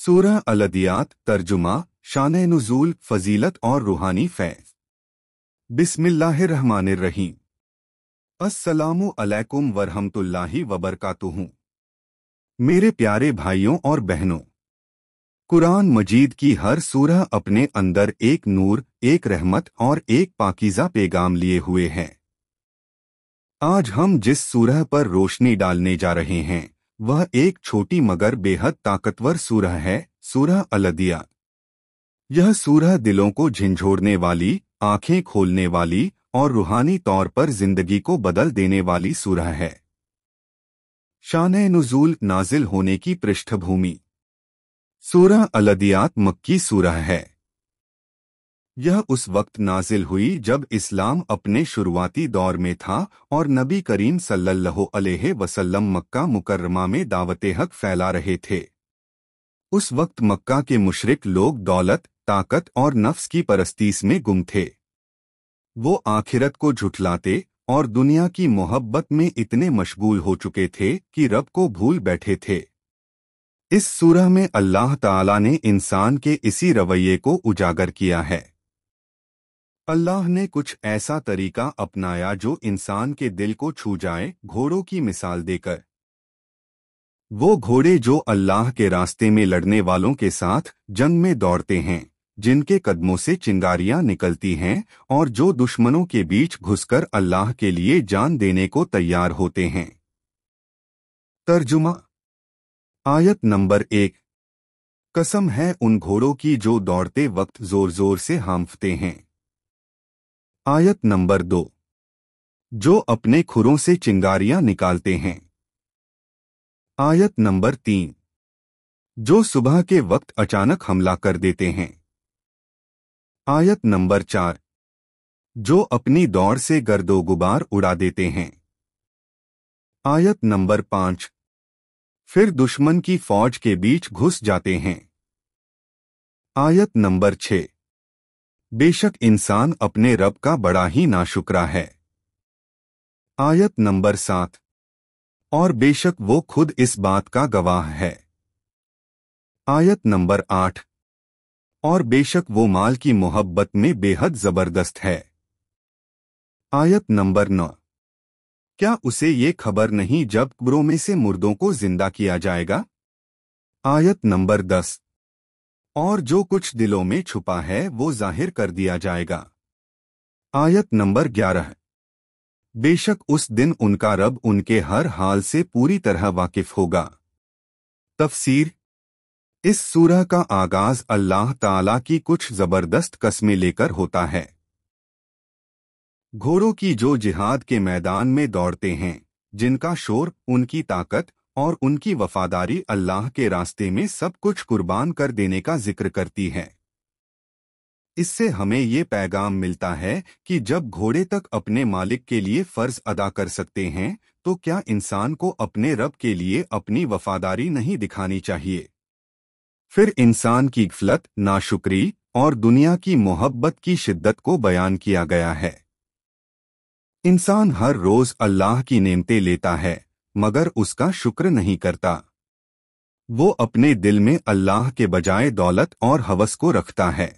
सूरह अल-अदियात तर्जुमा शान नुज़ूल फजीलत और रूहानी फैज़। बिस्मिल्लाहिर्रहमानिर्रहीम। अस्सलामु अलैकुम वरहमतुल्लाहि वबरकातुहू। मेरे प्यारे भाइयों और बहनों, कुरान मजीद की हर सूरह अपने अंदर एक नूर, एक रहमत और एक पाकीज़ा पैगाम लिए हुए है। आज हम जिस सूरह पर रोशनी डालने जा रहे हैं वह एक छोटी मगर बेहद ताकतवर सूरह है, सूरह अल-अदियात। यह सूरह दिलों को झंझोड़ने वाली, आंखें खोलने वाली और रूहानी तौर पर जिंदगी को बदल देने वाली सूरह है। शान नुज़ूल नाजिल होने की पृष्ठभूमि। सूरह अल-अदियात मक्की सूरह है। यह उस वक्त नाजिल हुई जब इस्लाम अपने शुरुआती दौर में था और नबी करीम सल्लल्लाहु अलैहि वसल्लम मक्का मुकर्रमा में दावते हक फैला रहे थे। उस वक्त मक्का के मुशरिक लोग दौलत, ताकत और नफ्स की परस्तीस में गुम थे। वो आखिरत को झुठलाते और दुनिया की मोहब्बत में इतने मशगूल हो चुके थे कि रब को भूल बैठे थे। इस सूरह में अल्लाह ताला ने इंसान के इसी रवैये को उजागर किया है। अल्लाह ने कुछ ऐसा तरीका अपनाया जो इंसान के दिल को छू जाए, घोड़ों की मिसाल देकर। वो घोड़े जो अल्लाह के रास्ते में लड़ने वालों के साथ जंग में दौड़ते हैं, जिनके कदमों से चिंगारियां निकलती हैं और जो दुश्मनों के बीच घुसकर अल्लाह के लिए जान देने को तैयार होते हैं। तर्जुमा। आयत नंबर 1। कसम है उन घोड़ों की जो दौड़ते वक्त जोर जोर से हांफते हैं। आयत नंबर 2। जो अपने खुरों से चिंगारियां निकालते हैं। आयत नंबर 3। जो सुबह के वक्त अचानक हमला कर देते हैं। आयत नंबर 4। जो अपनी दौड़ से गर्दो गुबार उड़ा देते हैं। आयत नंबर 5। फिर दुश्मन की फौज के बीच घुस जाते हैं। आयत नंबर 6। बेशक इंसान अपने रब का बड़ा ही नाशुक्रा है। आयत नंबर 7। और बेशक वो खुद इस बात का गवाह है। आयत नंबर 8। और बेशक वो माल की मोहब्बत में बेहद जबरदस्त है। आयत नंबर 9। क्या उसे ये खबर नहीं जब कब्रों में से मुर्दों को जिंदा किया जाएगा। आयत नंबर 10। और जो कुछ दिलों में छुपा है वो जाहिर कर दिया जाएगा। आयत नंबर 11। बेशक उस दिन उनका रब उनके हर हाल से पूरी तरह वाकिफ होगा। तफसीर। इस सूरह का आगाज अल्लाह ताला की कुछ जबरदस्त कस्में लेकर होता है। घोड़ों की जो जिहाद के मैदान में दौड़ते हैं, जिनका शोर, उनकी ताकत और उनकी वफादारी अल्लाह के रास्ते में सब कुछ कुर्बान कर देने का जिक्र करती है। इससे हमें ये पैगाम मिलता है कि जब घोड़े तक अपने मालिक के लिए फर्ज अदा कर सकते हैं तो क्या इंसान को अपने रब के लिए अपनी वफादारी नहीं दिखानी चाहिए। फिर इंसान की गफलत, नाशुक्री और दुनिया की मोहब्बत की शिद्दत को बयान किया गया है। इंसान हर रोज अल्लाह की नेमतें लेता है मगर उसका शुक्र नहीं करता। वो अपने दिल में अल्लाह के बजाय दौलत और हवस को रखता है।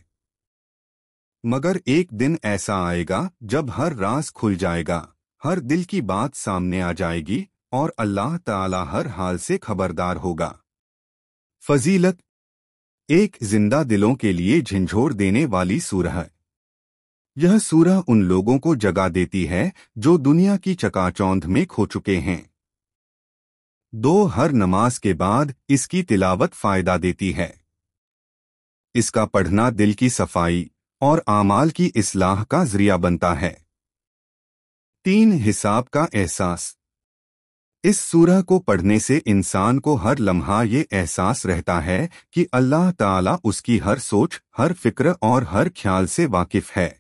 मगर एक दिन ऐसा आएगा जब हर राज खुल जाएगा, हर दिल की बात सामने आ जाएगी और अल्लाह ताला हर हाल से खबरदार होगा। फजीलत। एक जिंदा दिलों के लिए झंझोड़ देने वाली सूरह। यह सूरह उन लोगों को जगा देती है जो दुनिया की चकाचौंध में खो चुके हैं। हर नमाज के बाद इसकी तिलावत फायदा देती है। इसका पढ़ना दिल की सफाई और आमाल की इस्लाह का जरिया बनता है। 3 हिसाब का एहसास। इस सूरह को पढ़ने से इंसान को हर लम्हा ये एहसास रहता है कि अल्लाह ताला उसकी हर सोच, हर फिक्र और हर ख्याल से वाकिफ है।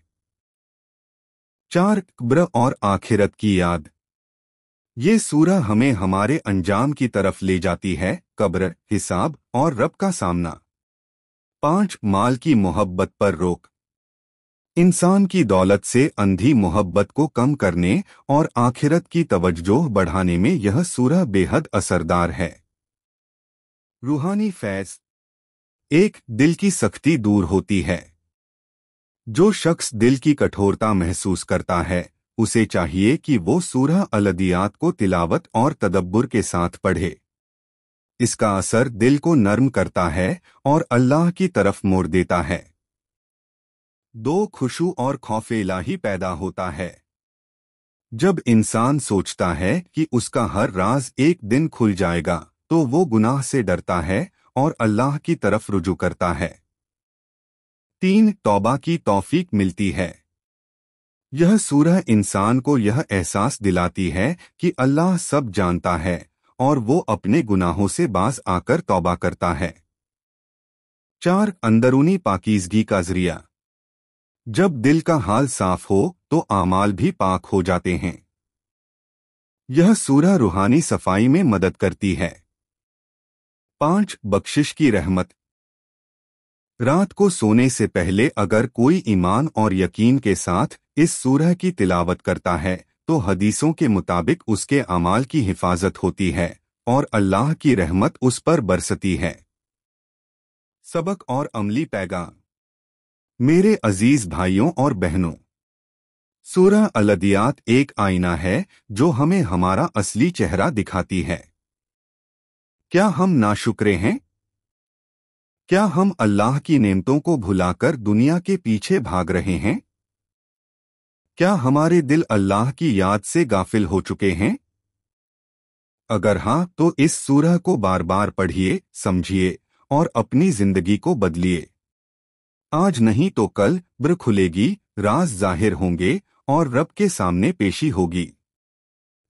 4 कब्र और आखिरत की याद। ये सूरह हमें हमारे अंजाम की तरफ ले जाती है, कब्र, हिसाब और रब का सामना। 5 माल की मोहब्बत पर रोक। इंसान की दौलत से अंधी मोहब्बत को कम करने और आखिरत की तवज्जो बढ़ाने में यह सूरह बेहद असरदार है। रूहानी फैज़। एक, दिल की सख्ती दूर होती है। जो शख्स दिल की कठोरता महसूस करता है उसे चाहिए कि वो सूरह अल-अदियात को तिलावत और तदब्बुर के साथ पढ़े। इसका असर दिल को नर्म करता है और अल्लाह की तरफ मोड़ देता है। 2, खुशू और खौफ इलाही पैदा होता है। जब इंसान सोचता है कि उसका हर राज एक दिन खुल जाएगा तो वो गुनाह से डरता है और अल्लाह की तरफ रुजू करता है। 3, तौबा की तौफीक मिलती है। यह सूरह इंसान को यह एहसास दिलाती है कि अल्लाह सब जानता है और वो अपने गुनाहों से बाज आकर तौबा करता है। 4, अंदरूनी पाकीज़गी का ज़रिया। जब दिल का हाल साफ हो तो आमाल भी पाक हो जाते हैं। यह सूरह रूहानी सफाई में मदद करती है। 5, बख्शिश की रहमत। रात को सोने से पहले अगर कोई ईमान और यकीन के साथ इस सूरह की तिलावत करता है तो हदीसों के मुताबिक उसके अमाल की हिफाजत होती है और अल्लाह की रहमत उस पर बरसती है। सबक और अमली पैगाम। मेरे अजीज भाइयों और बहनों, सूरह अल-अदियात एक आईना है जो हमें हमारा असली चेहरा दिखाती है। क्या हम नाशुक्रे हैं? क्या हम अल्लाह की नेमतों को भुलाकर दुनिया के पीछे भाग रहे हैं? क्या हमारे दिल अल्लाह की याद से गाफिल हो चुके हैं? अगर हाँ तो इस सूरह को बार बार पढ़िए, समझिए और अपनी जिंदगी को बदलिए। आज नहीं तो कल ब्र खुलेगी, राज जाहिर होंगे और रब के सामने पेशी होगी।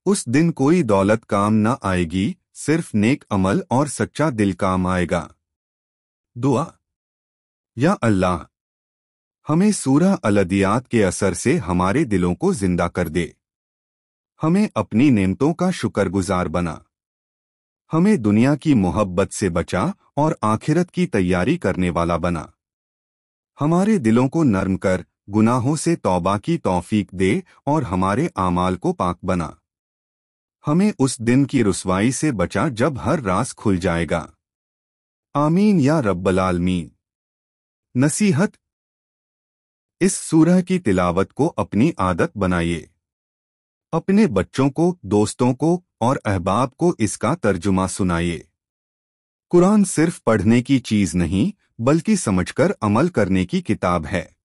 उस दिन कोई दौलत काम न आएगी, सिर्फ नेक अमल और सच्चा दिल काम आएगा। दुआ। या अल्लाह, हमें सूरह अल-अदियात के असर से हमारे दिलों को जिंदा कर दे। हमें अपनी नेमतों का शुक्रगुजार बना। हमें दुनिया की मोहब्बत से बचा और आखिरत की तैयारी करने वाला बना। हमारे दिलों को नर्म कर गुनाहों से तौबा की तौफीक दे और हमारे आमाल को पाक बना। हमें उस दिन की रुसवाई से बचा जब हर राज खुल जाएगा। आमीन या रब्बल आलमीन। नसीहत। इस सूरह की तिलावत को अपनी आदत बनाइए। अपने बच्चों को, दोस्तों को और अहबाब को इसका तर्जुमा सुनाइए। कुरान सिर्फ पढ़ने की चीज नहीं बल्कि समझकर अमल करने की किताब है।